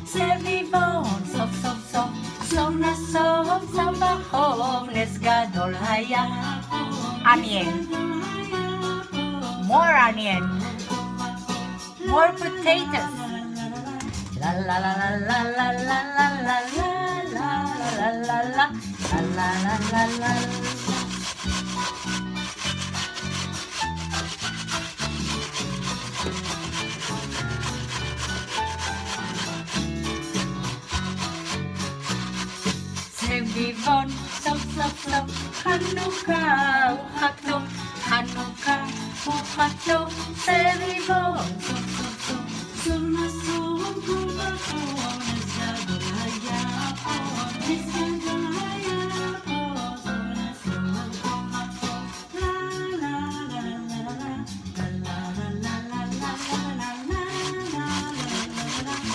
סביבון, סוף סוף סוף, סוף נסוף, סוף בחוב, נס גדול היה. Onion. More onion. More potatoes. La la la la la la la la la la la la la la la la. סביבון, סוף סוף סוף, חנוכה הוא חג טוב, חנוכה הוא חג טוב, סביבון, סוף סוף סוף, סוף נסוף, כל בחור, נס גדול היה פה, נס גדול היה פה, סוף נסוף, כל בחור, לה לה לה לה לה לה לה לה לה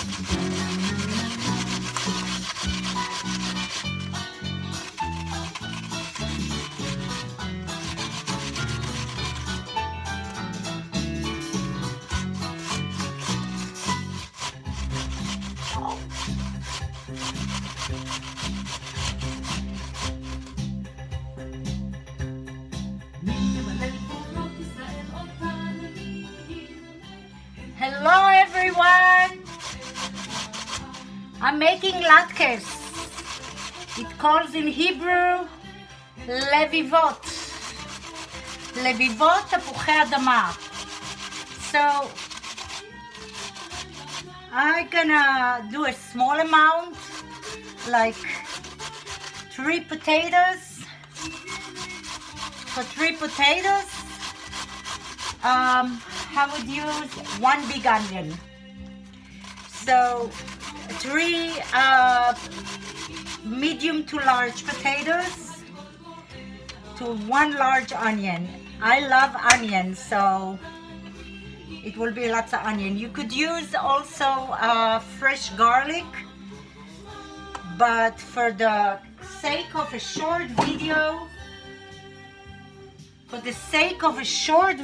Hello everyone! I'm making Latches. It calls in Hebrew לביבות. לביבות תפוחי אדמה. So I'm gonna do a small amount, like 3 potatoes. For 3 potatoes, I would use 1 big onion. So 3 medium to large potatoes to 1 large onion. I love onions, so it will be lots of onion. You could use also fresh garlic, but for the sake of a short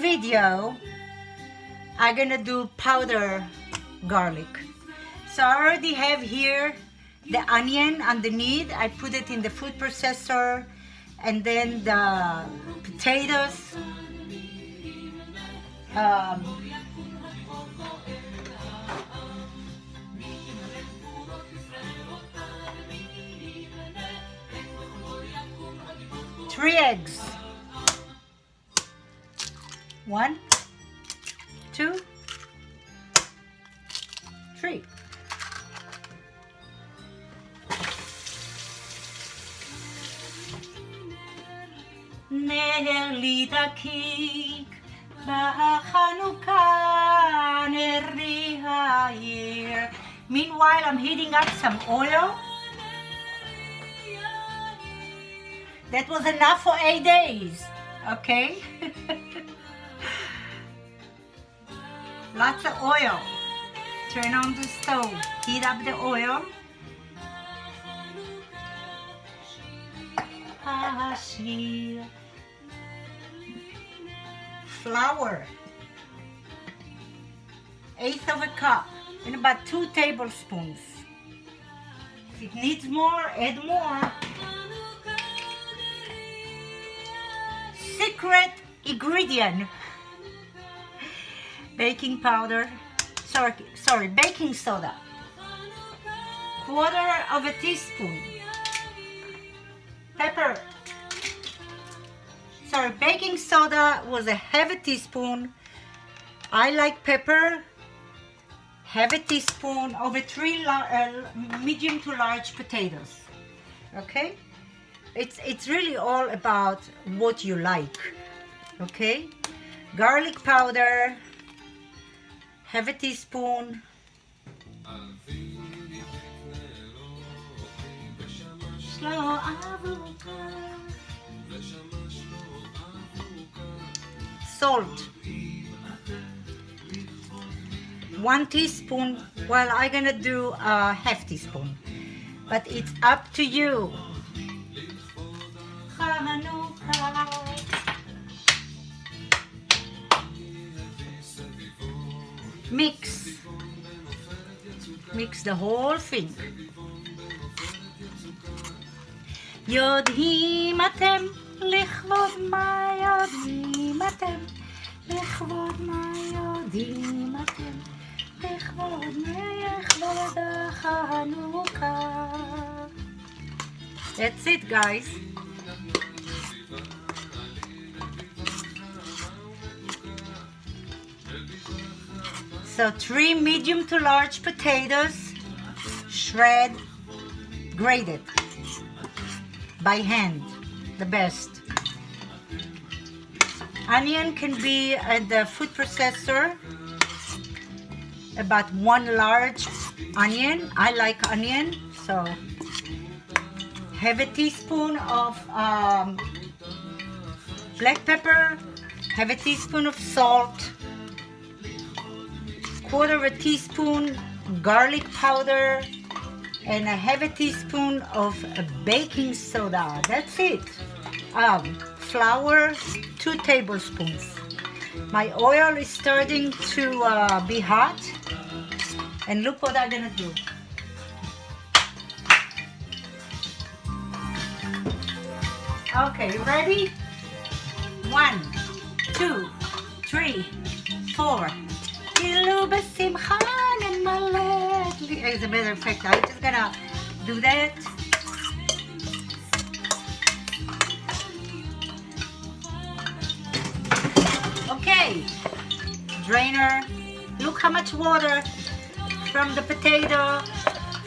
video, I'm gonna do powder garlic. So I already have here the onion underneath. I put it in the food processor, and then the potatoes. Three eggs. 1, 2, 3. נר לי דקיק בחנוכה נרי העיר. Meanwhile, I'm heating up some oil. That was enough for 8 days, okay? Lots of oil. Turn on the stove, heat up the oil. Flour, 1/8 of a cup, and about 2 tablespoons. If it needs more, add more. Secret ingredient: baking powder, baking soda, 1/4 teaspoon, pepper. Baking soda was 1/2 teaspoon. I like pepper. 1/2 teaspoon over 3 medium to large potatoes. Okay, it's really all about what you like. Okay, garlic powder, 1/2 teaspoon. Salt, 1 teaspoon. Well, I'm gonna do 1/2 teaspoon, but it's up to you. Mix. Mix the whole thing. יודעים אתם לכבוד מה יודעים אתם לכבוד מה יודעים אתם לכבוד החנוכה. That's it, guys. So 3 medium to large potatoes, shred, grated by hand, the best. Onion can be at the food processor, about 1 large onion. I like onion, so have a teaspoon of black pepper, have a teaspoon of salt, 1/4 teaspoon garlic powder, and I have a teaspoon of baking soda. That's it. Flour, 2 tablespoons. My oil is starting to be hot. And look what I'm gonna do. Okay, ready? 1, 2, 3, 4. As a matter of fact, I'm just gonna do that. Okay, drainer. Look how much water from the potato,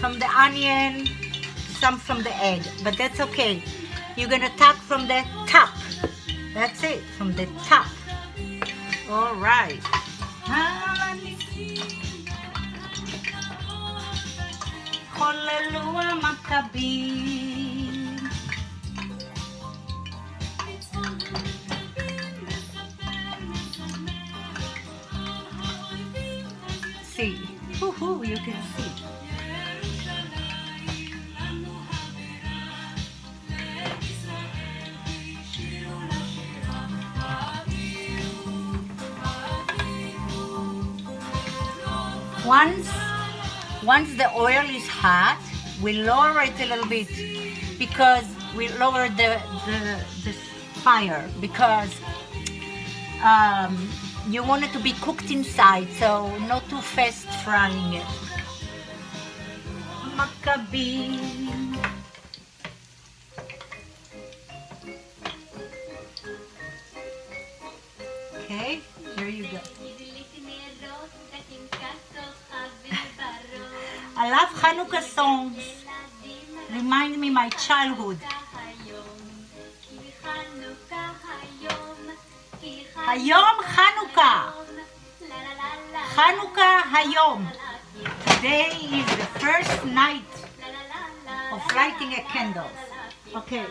from the onion, some from the egg, but that's okay. You're gonna tap from the top. That's it, from the top. All right. חוללו המכבים. See, you can see. Once the oil is hot, we lower it a little bit because we lower the fire because you want it to be cooked inside, so not too fast frying it. Maccabee. Okay, here you go. I love Chanukah songs. Remind me my childhood. Hayom Chanukah. Chanukah Hayom. Today is the first night of lighting a candle. Okay.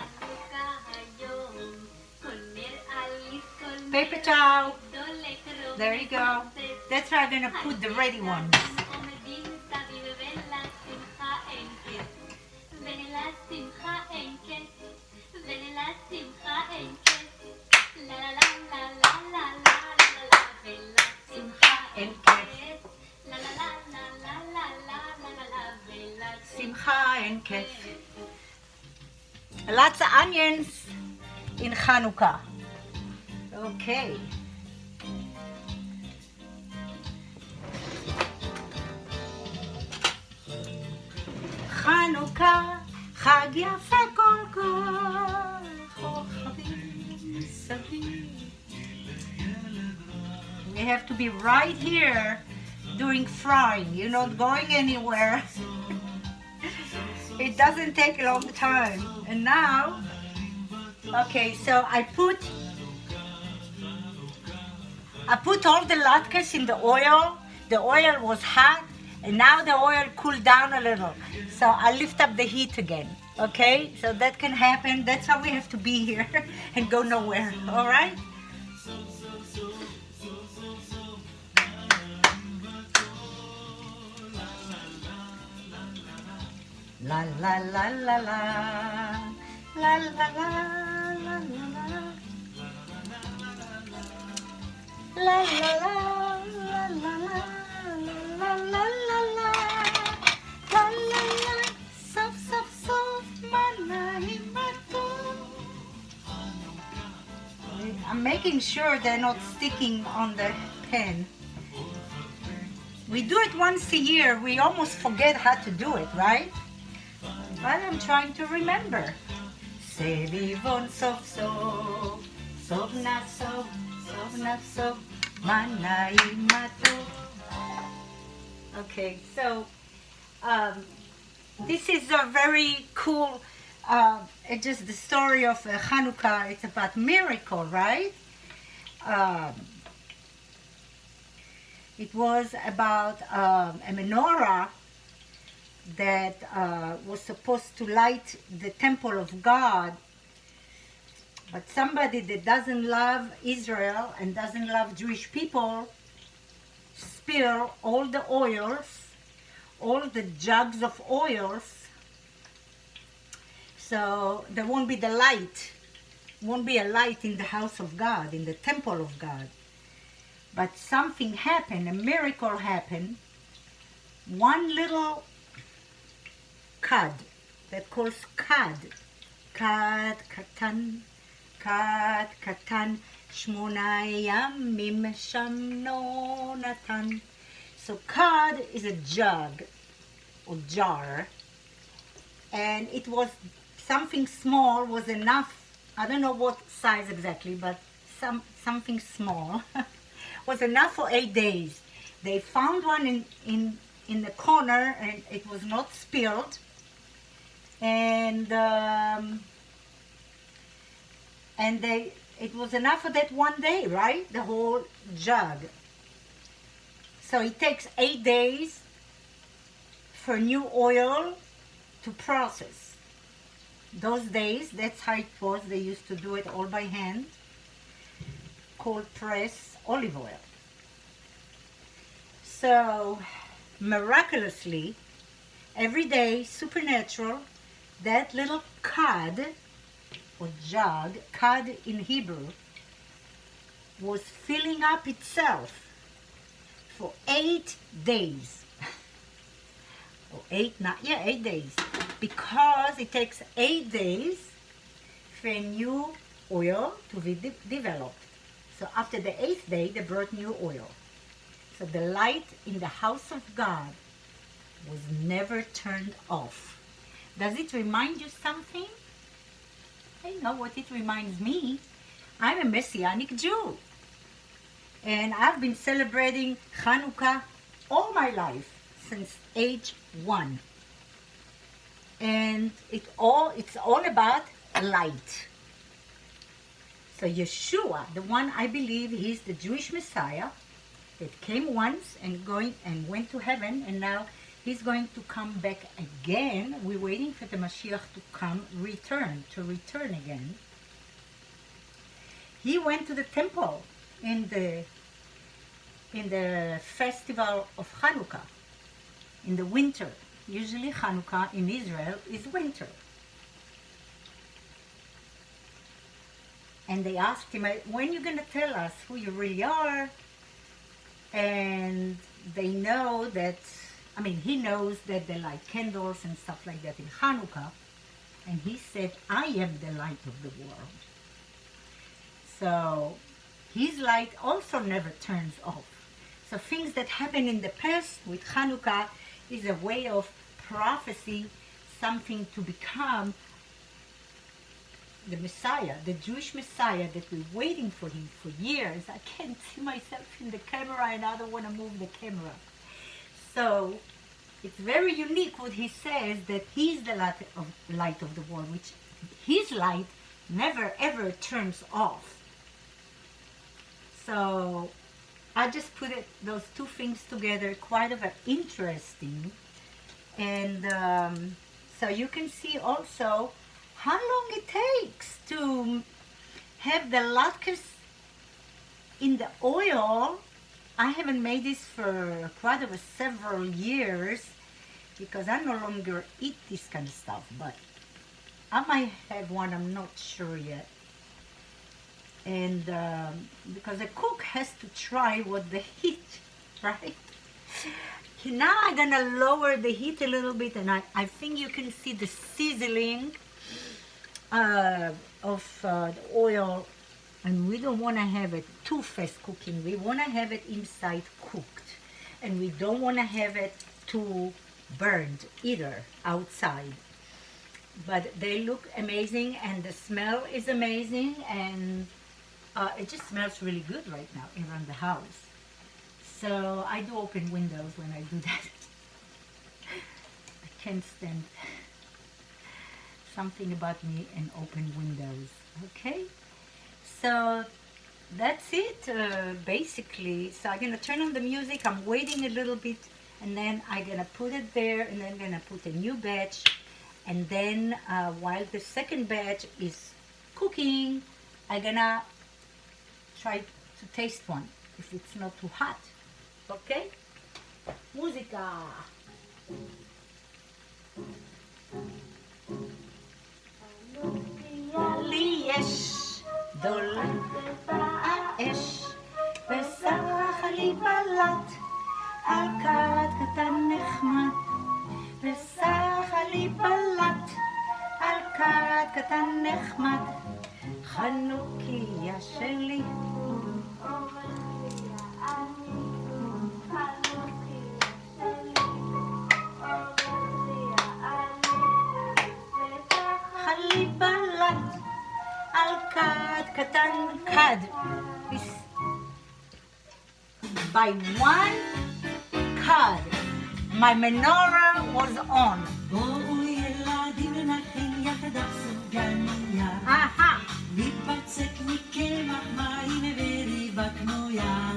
Paper towel. There you go. That's where I'm gonna put the ready ones. Simcha and kef. Lots of onions in Chanukah. Okay. Chanukah, חג יפה כל כך, כוכבים סביב. We have to be right here doing frying. You're not going anywhere. It doesn't take a long time. And now, okay, so I put all the latkes in the oil. The oil was hot, and now the oil cooled down a little. So I lift up the heat again, okay? So that can happen. That's how we have to be here and go nowhere, all right? La la la la la, la la la la la la. La la la la la la la la la la. making sure they're not sticking on the pan. We do it once a year. We almost forget how to do it, right? But I'm trying to remember. סביבון סוף סוף, סוף נסוף, סוף נסוף, מה נעים מה טוב. Okay, so this is a very cool, it's just the story of Chanukah. It's about miracle, right? It was about a menorah that was supposed to light the temple of God, but somebody that doesn't love Israel and doesn't love Jewish people spill all the oils, all the jugs of oils, so there won't be the light, won't be a light in the house of God, in the temple of God. But something happened, a miracle happened. One little cud, that calls cud, cud קטן, 8 ימים שמנו נתן. So cud is a jug or jar, and it was something small was enough. I don't know what size exactly, but something small was enough for 8 days. They found one in the corner, and it was not spilled, and it was enough for that one day, right? The whole jug. So it takes 8 days for new oil to process. Those days, that's how it was. They used to do it all by hand, cold press olive oil. So miraculously, every day, supernatural, that little cud or jug, cud in Hebrew, was filling up itself for 8 days. Or 8 days. Because it takes 8 days for a new oil to be developed. So after the 8th day, they brought new oil. So the light in the house of God was never turned off. Does it remind you something? I know what it reminds me. I'm a Messianic Jew. And I've been celebrating Chanukah all my life, since age 1. And it's all about light. So Yeshua, the one I believe he's the Jewish Messiah, that came once and went to heaven, and now he's going to come back again. We're waiting for the Mashiach to return again. He went to the temple in the festival of Chanukah, in the winter. Usually Chanukah in Israel is winter. And they asked him, when are you going to tell us who you really are? And they know that, he knows that they light candles and stuff like that in Chanukah. And he said, I am the light of the world. So his light also never turns off. So things that happen in the past with Chanukah is a way of prophecy, something to become the Messiah, the Jewish Messiah that we're waiting for him for years. I can't see myself in the camera and I don't want to move the camera. So it's very unique what he says, that he's the light of the world, which his light never ever turns off. So I just put those two things together, quite of interesting. And so you can see also how long it takes to have the latkes in the oil. I haven't made this for quite over several years because I no longer eat this kind of stuff, but I might have one, I'm not sure yet. And because a cook has to try what the heat, right? Now I'm gonna lower the heat a little bit, and I think you can see the sizzling of the oil And we don't want to have it too fast cooking. We want to have it inside cooked. And we don't want to have it too burned either outside. But they look amazing and the smell is amazing, and it just smells really good right now around the house. So I do open windows when I do that. I can't stand something about me and open windows. Okay, so that's it basically. So I'm gonna turn on the music. I'm waiting a little bit, and then I'm gonna put it there, and then I'm gonna put a new batch. And then while the second batch is cooking, I'm gonna try to taste one if it's not too hot. Okay? Musica! לי יש דולק האש וסרח לי בלט על כד קטן נחמד וסרח לי בלט על כד קטן נחמד חנוכיה שלי חלי בלט על כד קטן כד by one cud my menorah was on. בואו ילדים נחים יחדיו סופגניה מתבצק מקמח מים וריבה קנויה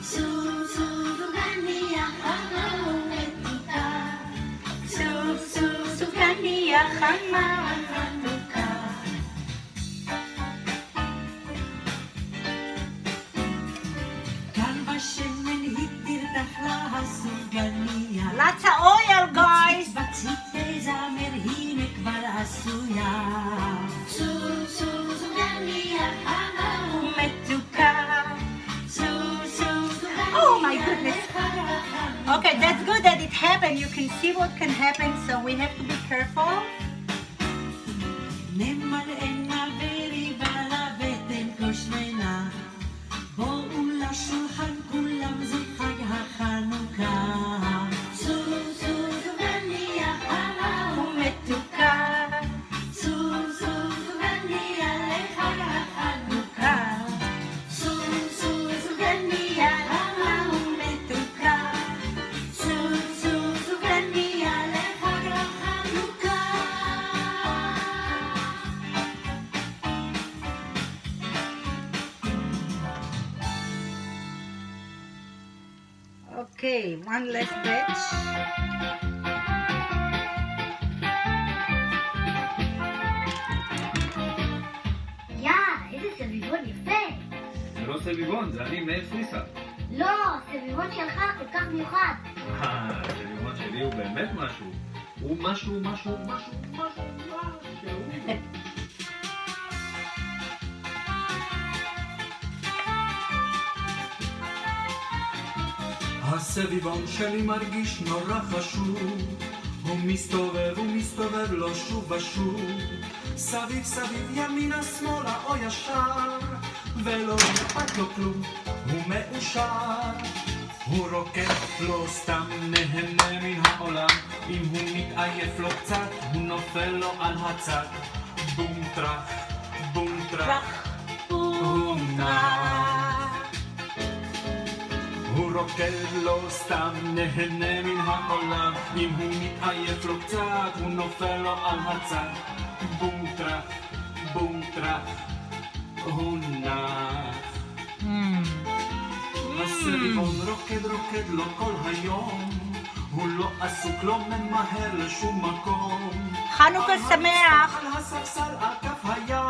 סופגניה חמה ומתוקה סופגניה חמה ומתוקה כאן בשמן היא תרתח לה הסופגניה lots of oil guys בציפי זמר הנה כבר עשויה סופגניה חמה ומתוקה oh my goodness. Okay, that's good that it happened. You can see what can happen, so we have to be careful. נמלאנה וריבה לבטן כה שמנה בואו לשולחן כולם זה חג החנוכה סופגניה חמה ומתוקה סופגניה לחג החנוכה סופגניה חמה ומתוקה סופגניה לחג החנוכה Okay, one last batch. יא, איזה סביבון יפה. זה לא סביבון, זה אני מאיר סוויסה. לא, סביבון שלך כל כך מיוחד. הסביבון שלי הוא באמת משהו. הוא משהו. הסביבון שלי מרגיש נורא חשוב, הוא מסתובב לא שוב ושוב, סביב ימינה שמאלה או ישר, ולא אכפת לו כלום, הוא מאושר. הוא רוקד לא סתם נהנה מן העולם, אם הוא מתעייף לו קצת, הוא נופל לו על הצד. בום טרח, הוא נח. הוא רוקד לא סתם נהנה מן העולם, אם הוא מתעייף לו קצת, הוא נופל לו על הצד. בום טרח, הוא נח. הסביבון רוקד לו כל היום, הוא לא עסוק, לא ממהר לשום מקום. חנוכה שמח. על הספסל על כף היד,